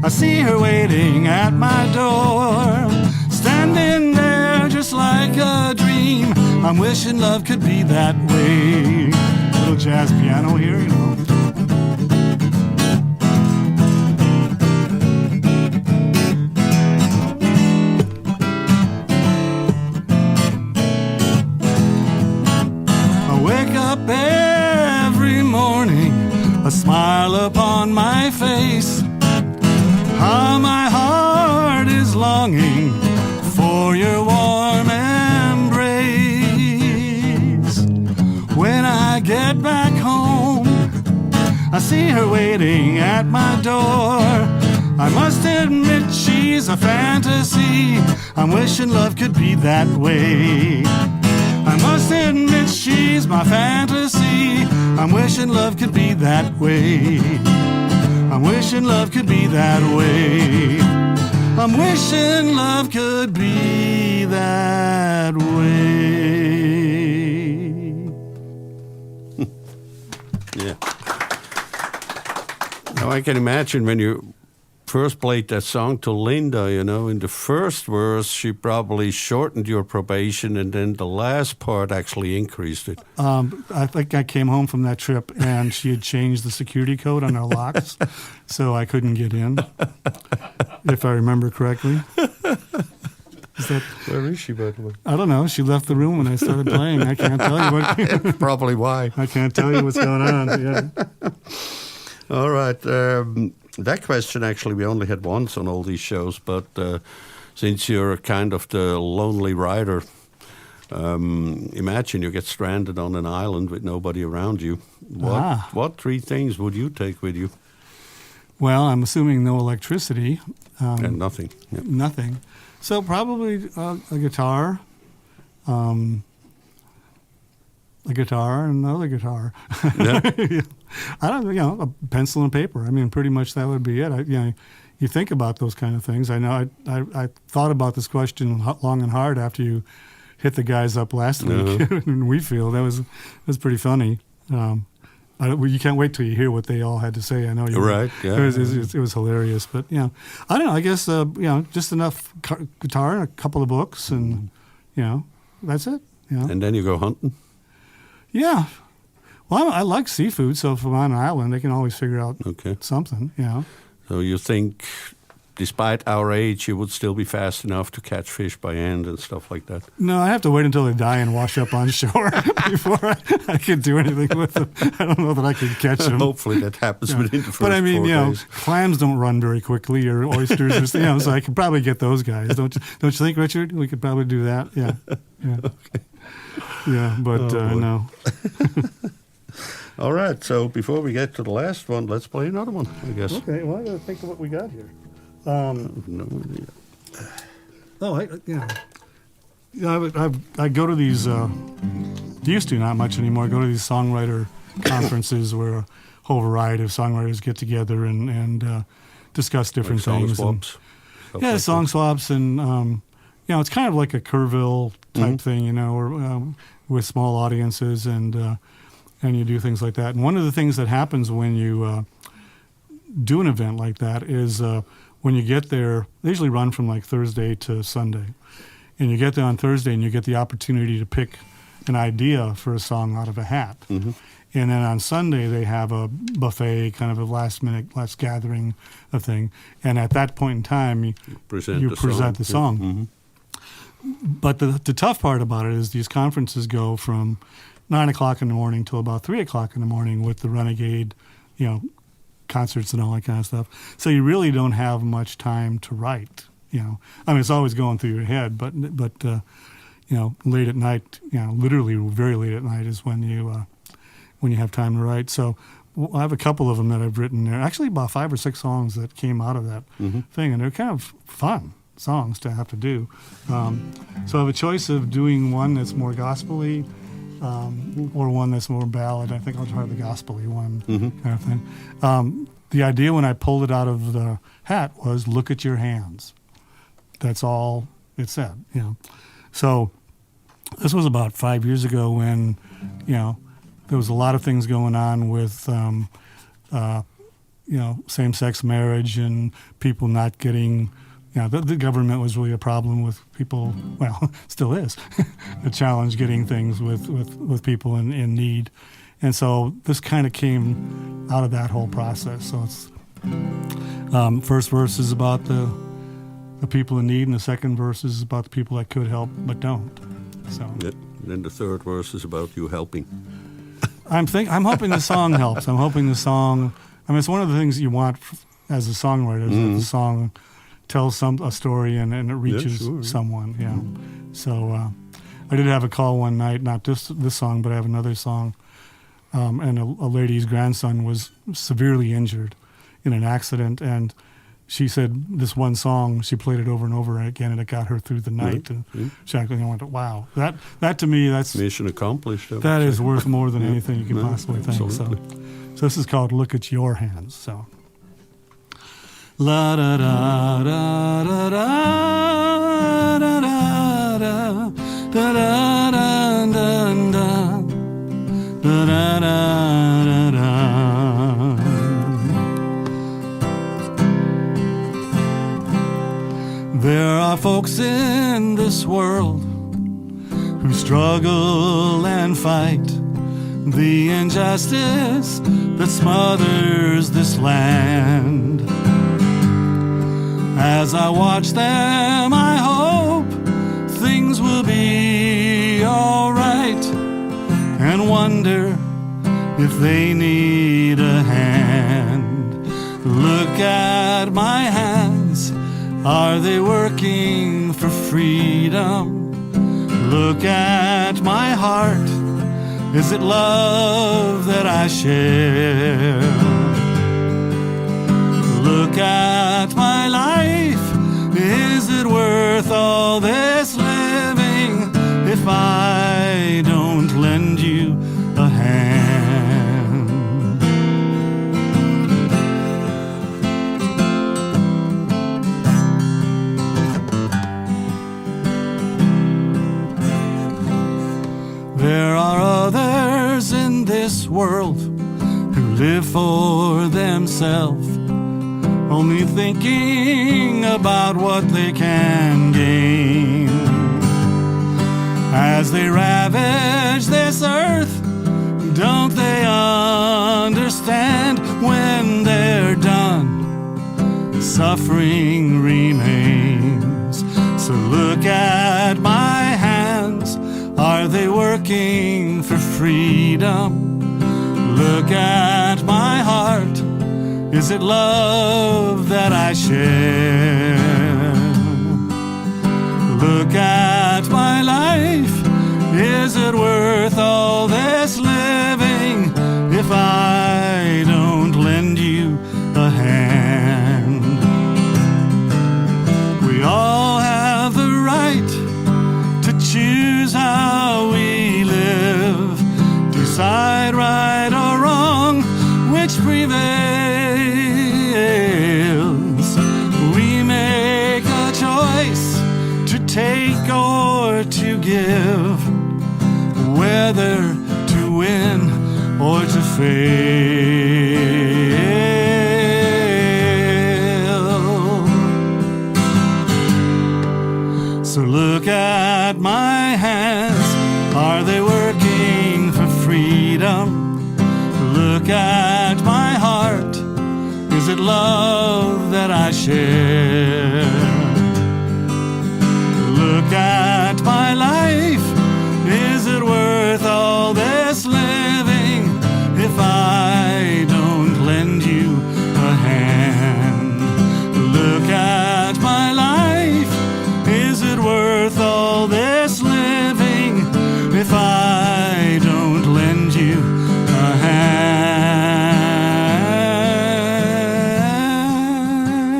I see her waiting at my door, standing there just like a dream. I'm wishing love could be that way. A little jazz piano here, you know. Up every morning, a smile upon my face. How my heart is longing for your warm embrace. When I get back home, I see her waiting at my door. I must admit she's a fantasy. I'm wishing love could be that way. I must admit she's my fantasy. I'm wishing love could be that way. I'm wishing love could be that way. I'm wishing love could be that way. Yeah. Now I can imagine when you first played that song to Linda, you know, in the first verse, she probably shortened your probation, and then the last part actually increased it. I think I came home from that trip, and she had changed the security code on our locks, so I couldn't get in, if I remember correctly. Where is she, by the way? I don't know. She left the room when I started playing. I can't tell you what. Probably why. I can't tell you what's going on. Yeah. All right. That question, actually, we only had once on all these shows, but since you're kind of the lonely writer, imagine you get stranded on an island with nobody around you. What 3 things would you take with you? Well, I'm assuming no electricity. And nothing. Yep. Nothing. So probably a guitar, and another guitar. Yeah. I don't, a pencil and paper. I mean, pretty much that would be it. You think about those kind of things. I know I thought about this question long and hard after you hit the guys up last week in Wheatfield. That was pretty funny. You can't wait till you hear what they all had to say. I know you're right. Yeah, it was hilarious. But I don't know. I guess just enough guitar and a couple of books, and that's it. And then you go hunting. Yeah. Well, I like seafood, so if I'm on an island, they can always figure out something. So you think, despite our age, you would still be fast enough to catch fish by hand and stuff like that? No, I have to wait until they die and wash up on shore before I can do anything with them. I don't know that I can catch them. Hopefully that happens within the first 4 But I mean, 4 days. clams don't run very quickly, or oysters, or so I could probably get those guys. Don't you think, Richard? We could probably do that. Yeah. Okay. Yeah, but no. All right, so before we get to the last one, let's play another one, I guess. Okay, well, I got to think of what we got here. No idea. I go to these, used to, not much anymore, I go to these songwriter conferences where a whole variety of songwriters get together and discuss different like things. Song swaps. Yeah, song swaps, and it's kind of like a Kerrville type thing, or with small audiences, and and you do things like that. And one of the things that happens when you do an event like that is when you get there, they usually run from like Thursday to Sunday. And you get there on Thursday and you get the opportunity to pick an idea for a song out of a hat. Mm-hmm. And then on Sunday they have a buffet, kind of a last gathering of thing. And at that point in time, you present the song. Yeah. Mm-hmm. But the tough part about it is these conferences go from 9 o'clock in the morning till about 3 o'clock in the morning with the Renegade, concerts and all that kind of stuff. So you really don't have much time to write. I mean, it's always going through your head, but late at night, literally very late at night is when you have time to write. So I have a couple of them that I've written there. Actually, about 5 or 6 songs that came out of that thing, and they're kind of fun songs to have to do. So I have a choice of doing one that's more gospel-y or one that's more ballad. I think I'll try the gospel-y one kind of thing. The idea when I pulled it out of the hat was, look at your hands. That's all it said, So this was about 5 years ago when, there was a lot of things going on with, same-sex marriage and people not getting, the government was really a problem with people, well, still is, a challenge getting things with people in need. And so this kind of came out of that whole process. So it's, first verse is about the people in need, and the second verse is about the people that could help but don't. So then the third verse is about you helping. I'm hoping the song helps. I'm hoping the song. I mean, it's one of the things you want as a songwriter is that the song tells a story and it reaches someone. Yeah. So I did have a call one night, not this song, but I have another song, and a lady's grandson was severely injured in an accident, and she said this one song, she played it over and over again, and it got her through the night. And she actually went, wow, that to me, that's mission accomplished. That is worth more than anything you can possibly think. Absolutely. So this is called "Look at Your Hands." So, la da da da da da da da da da da da da da da. There are folks in this world who struggle and fight the injustice that smothers this land. As I watch them, I hope things will be all right, and wonder if they need a hand. Look at my hands. Are they working for freedom? Look at my heart. Is it love that I share? Look at my life. Is it worth all this living if I don't lend you a hand? There are others in this world who live for themselves, only thinking about what they can gain. As they ravage this earth, don't they understand when they're done, suffering remains? So look at my hands. Are they working for freedom? Look at my heart. Is it love that I share? Look at my life. Is it worth all this living if I don't lend you a hand? We all have the right to choose how we live, decide right or wrong, which prevails. We make a choice to take or to give, whether to win fail. So look at my hands, are they working for freedom? Look at my heart, is it love that I share? Look at my life, is it worth all this living if I don't lend you a hand? Look at my life, is it worth all this living if I don't lend you a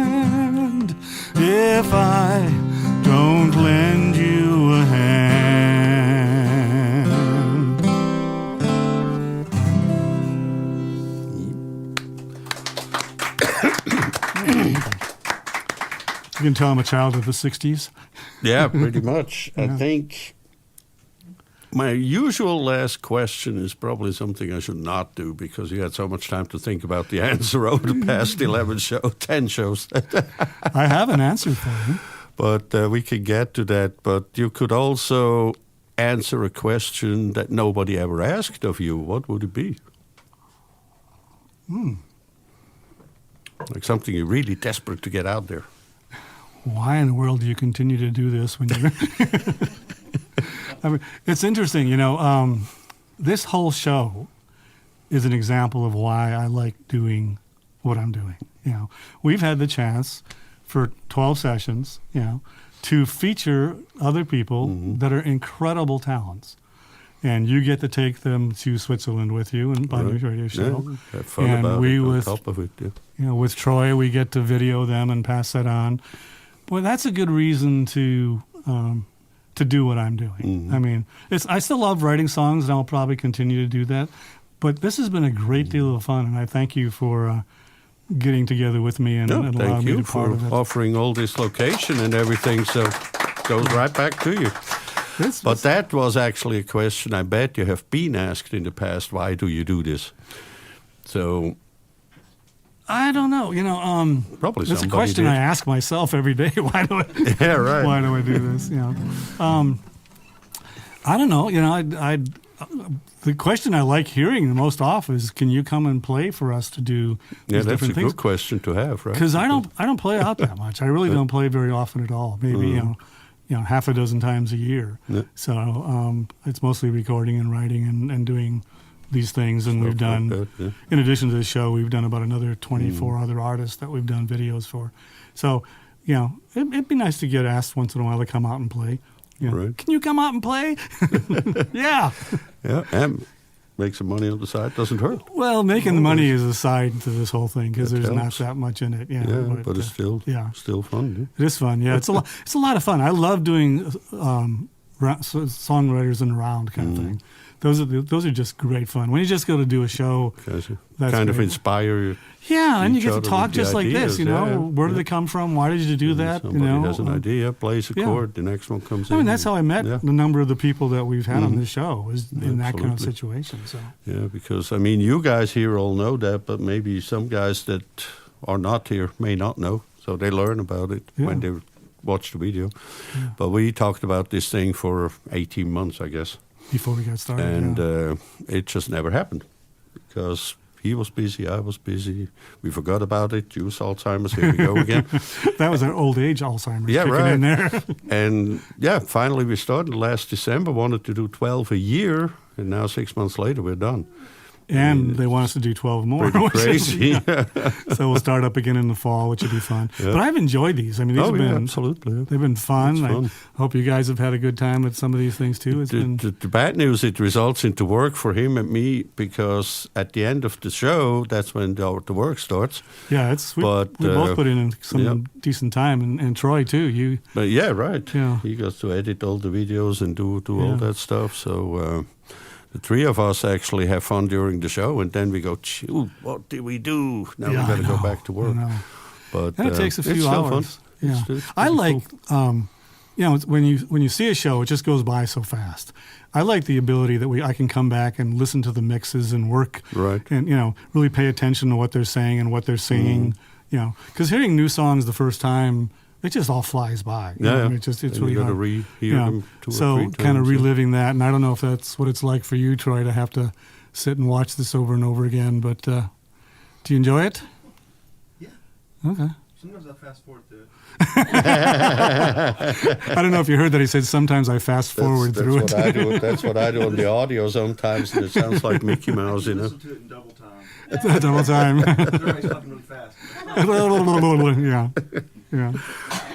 hand? If I don't lend you a hand. You can tell I'm a child of the 60s. Yeah, pretty much. I think my usual last question is probably something I should not do because you had so much time to think about the answer over the past 10 shows. I have an answer for you. But we could get to that. But you could also answer a question that nobody ever asked of you. What would it be? Like something you're really desperate to get out there. Why in the world do you continue to do this when you're... I mean, it's interesting, you know, this whole show is an example of why I like doing what I'm doing. You know, we've had the chance for 12 sessions, you know, to feature other people that are incredible talents. And you get to take them to Switzerland with you and on your radio show. Yeah, have fun and about we it on with, top of it. Yeah. you know, with Troy, we get to video them and pass that on. Well, that's a good reason to do what I'm doing. I mean, I still love writing songs, and I'll probably continue to do that. But this has been a great deal of fun, and I thank you for getting together with me and allowing Thank me you to be part for of it. offering all this location and everything. So it goes right back to you. But that was actually a question I bet you have been asked in the past. Why do you do this? So I don't know. You know, probably it's a somebody question did. I ask myself every day. Why do I? Yeah, right. Why do I do this? You know, I don't know. You know, the question I like hearing the most often is, "Can you come and play for us to do these Yeah, that's a different things?" good question to have, right? Because I don't play out that much. I really don't play very often at all. Maybe you know half a dozen times a year. Yeah. So it's mostly recording and writing and doing these things. And we've done, Like that, yeah. in addition to the show, we've done about another 24 other artists that we've done videos for. So you know, it'd be nice to get asked once in a while to come out and play. You know, Right. Can you come out and play? Yeah. Yeah, and make some money on the side doesn't hurt. Well, making the money is a side to this whole thing because That there's helps. not that much in it. Yeah, Yeah, but it's still yeah. still fun. It is fun. Yeah, it's a lot. It's a lot of fun. I love doing songwriters and round kind of thing. Those are just great fun. When you just go to do a show, Yeah. That's Kind of great. inspire you. yeah, and you Each get to other talk with the just like this. ideas, You know, yeah, where did yeah. they come from? Why did you do that? Somebody You know, has an idea, plays a yeah. chord, the next one comes in. I mean, that's how I met Yeah. the number of the people that we've had on this show is in that kind of Absolutely. situation. So Yeah, because, I mean, you guys here all know that, but maybe some guys that are not here may not know. So they learn about it Yeah. when they watch the video. But we talked about this thing for 18 months, I guess. before we got started, And yeah. it just never happened because he was busy, I was busy. We forgot about it. Juice Alzheimer's, here we go again. That was an old age Alzheimer's Yeah, kicking right. in there. And yeah, finally we started last December, wanted to do 12 a year. And now 6 months later, we're done. And they want us to do 12 more. Pretty which is- crazy. yeah. So we'll start up again in the fall, which would be fun. Yeah. But I've enjoyed these. I mean, these Oh, have yeah, been absolutely. they've been fun. It's fun. I hope you guys have had a good time with some of these things too. It's been The bad news, it results into work for him and me because at the end of the show, that's when the work starts. yeah, we but, both put in some yeah. decent time, and Troy too. You But yeah, right. Yeah. He got to edit all the videos and do Yeah. all that stuff. So the three of us actually have fun during the show, and then we go, "Shoot, what did we do? Now Yeah, we got to I go know, back to work." I know. But And it takes a it's few still hours. fun. Yeah, It's I pretty like cool. you know, when you see a show, it just goes by so fast. I like the ability that I can come back and listen to the mixes and work, Right. and really pay attention to what they're saying and what they're singing. Because hearing new songs the first time, it just all flies by. You know? Yeah, I mean, it's and really you got to hard. re-hear them 2 or 3 So times. kind of yeah. reliving that, and I don't know if that's what it's like for you, Troy, to have to sit and watch this over and over again. But do you enjoy it? Yeah. Okay. Sometimes I fast forward through it. I don't know if you heard that he said sometimes I fast forward That's through what it. I do. That's what I do on the audio sometimes, and it sounds like Mickey Mouse, you know. Listen to it in double time. Double time. Everybody's talking really fast. yeah.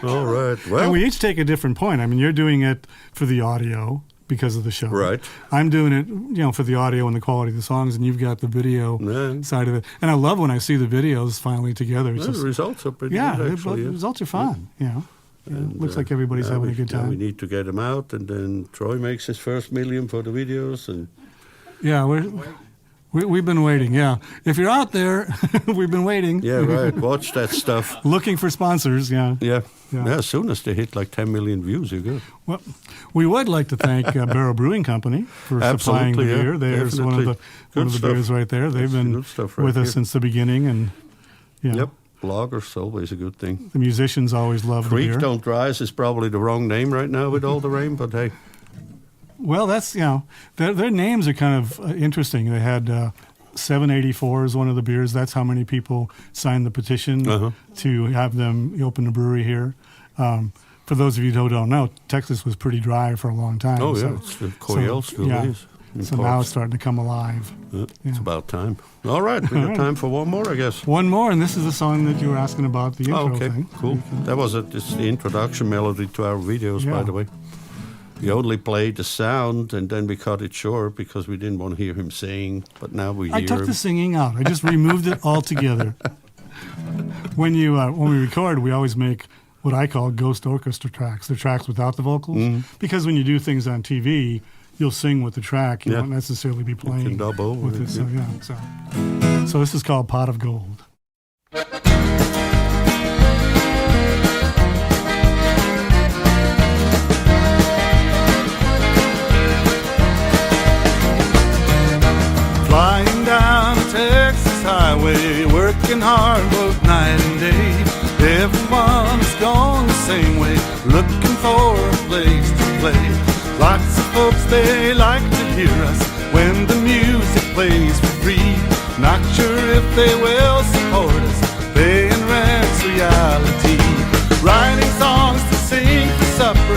All right. And Well, we each take a different point. I mean, you're doing it for the audio because of the show. Right. I'm doing it, for the audio and the quality of the songs, and you've got the video Yeah. side of it. And I love when I see the videos finally together. It's well, just, the results are pretty yeah, good, the actually. Yeah. results are fun. And, Looks like everybody's having a good We time. need to get them out, and then Troy makes his first million for the videos, and Yeah, we've been waiting. Yeah, if you're out there, we've been waiting. yeah, right. Watch that stuff. Looking for sponsors. Yeah. Yeah. Yeah. Yeah. As soon as they hit like 10 million views, you're good. Well, we would like to thank Barrel Brewing Company for supplying the Absolutely, yeah, beer. There's one of the definitely. Good stuff. beers right there. They've That's been good stuff right with us here. since the beginning, and Yep. Bloggers, always a good thing. the musicians always love the Creek beer. Don't Rise is probably the wrong name right now with all the rain, but hey. Well, that's their names are kind of interesting. They had 784 is one of the beers. That's how many people signed the petition Uh-huh. to have them open a brewery here. For those of you who don't know, Texas was pretty dry for a long time. Oh, so- yeah. It's the Coyol still yeah. is. in So now parts. it's starting to come alive. It's yeah. about time. All right. We got time for one more, I guess. One more, and this is a song that you were asking about, the intro Oh, okay, thing. cool. That was it. It's the introduction melody to our videos, Yeah. by the way. We only played the sound, and then we cut it short because we didn't want to hear him sing. But now we I hear took him. the singing out. I just removed it altogether. When we record, we always make what I call ghost orchestra tracks. They're tracks without the vocals. Mm-hmm. Because when you do things on TV, you'll sing with the track. You Yeah. won't necessarily be playing dub over with it, it. So this is called Pot of Gold. Flying down a Texas highway, working hard both night and day. Everyone's going the same way, looking for a place to play. Lots of folks, they like to hear us when the music plays for free. Not sure if they will support us, paying rent's reality. Writing songs to sing for supper,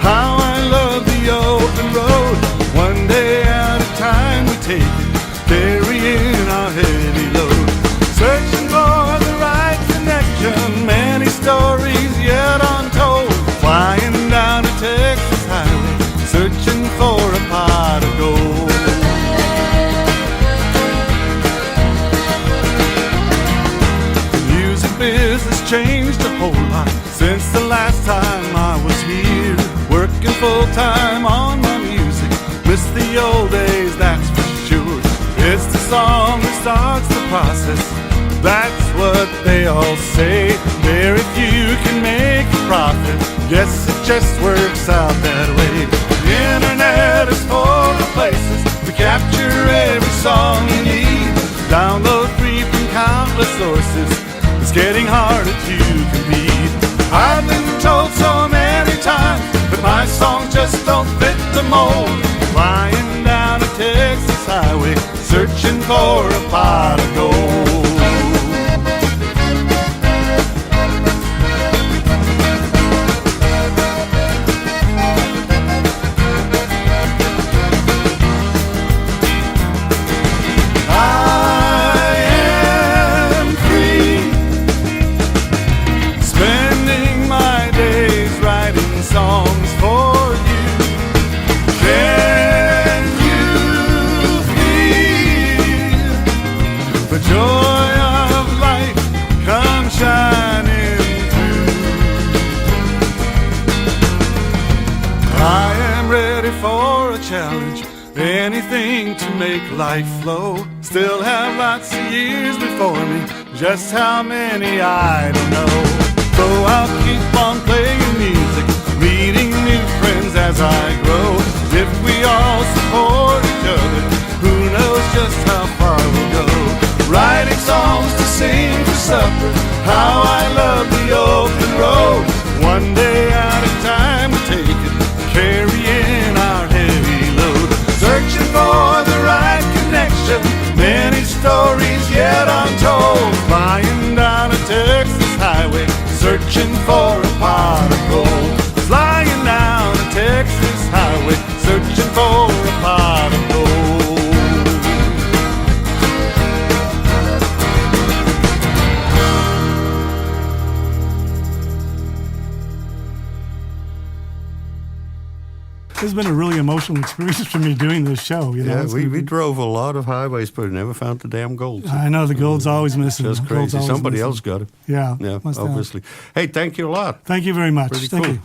how I love the open road. One day at a time we take it, carrying our heavy load. Searching for the right connection, many stories yet untold. Flying down a Texas highway, searching for a pot of gold. The music business changed a whole lot since the last time I was here. Working full time on my music, miss the old days, that's for sure. It's the song that starts the process, that's what they all say. Very few can make a profit, guess it just works out that way. The internet is full of places to capture every song you need. Download free from countless sources, it's getting harder to compete. I've been told so many times that my songs just don't fit the mold. Flying down a Texas highway, searching for a pot of gold. I am free, spending my days writing songs for you. Can you feel the joy of life come shining through? I am ready for a challenge, anything to make life flow. Still have lots of years before me, just how many I don't know. So I'll keep on playing music, meeting as I grow. If we all support each other, who knows just how far we'll go. Writing songs to sing for supper, how I love the open road. One day at a time we take it, carrying our heavy load. Searching for the right connection, many stories yet untold. Flying down a Texas highway, searching for a pot of gold. Flying down a Texas highway, searching for a pot of gold. This has been a really emotional experience for me doing this show. You know, Yeah, It's we been- drove a lot of highways, but never found the damn gold. I know the gold's always missing. Just The gold's crazy. always Somebody missing. else got it. Yeah, Yeah, must have. obviously. Hey, thank you a lot. Thank you very much. Pretty Thank cool. you.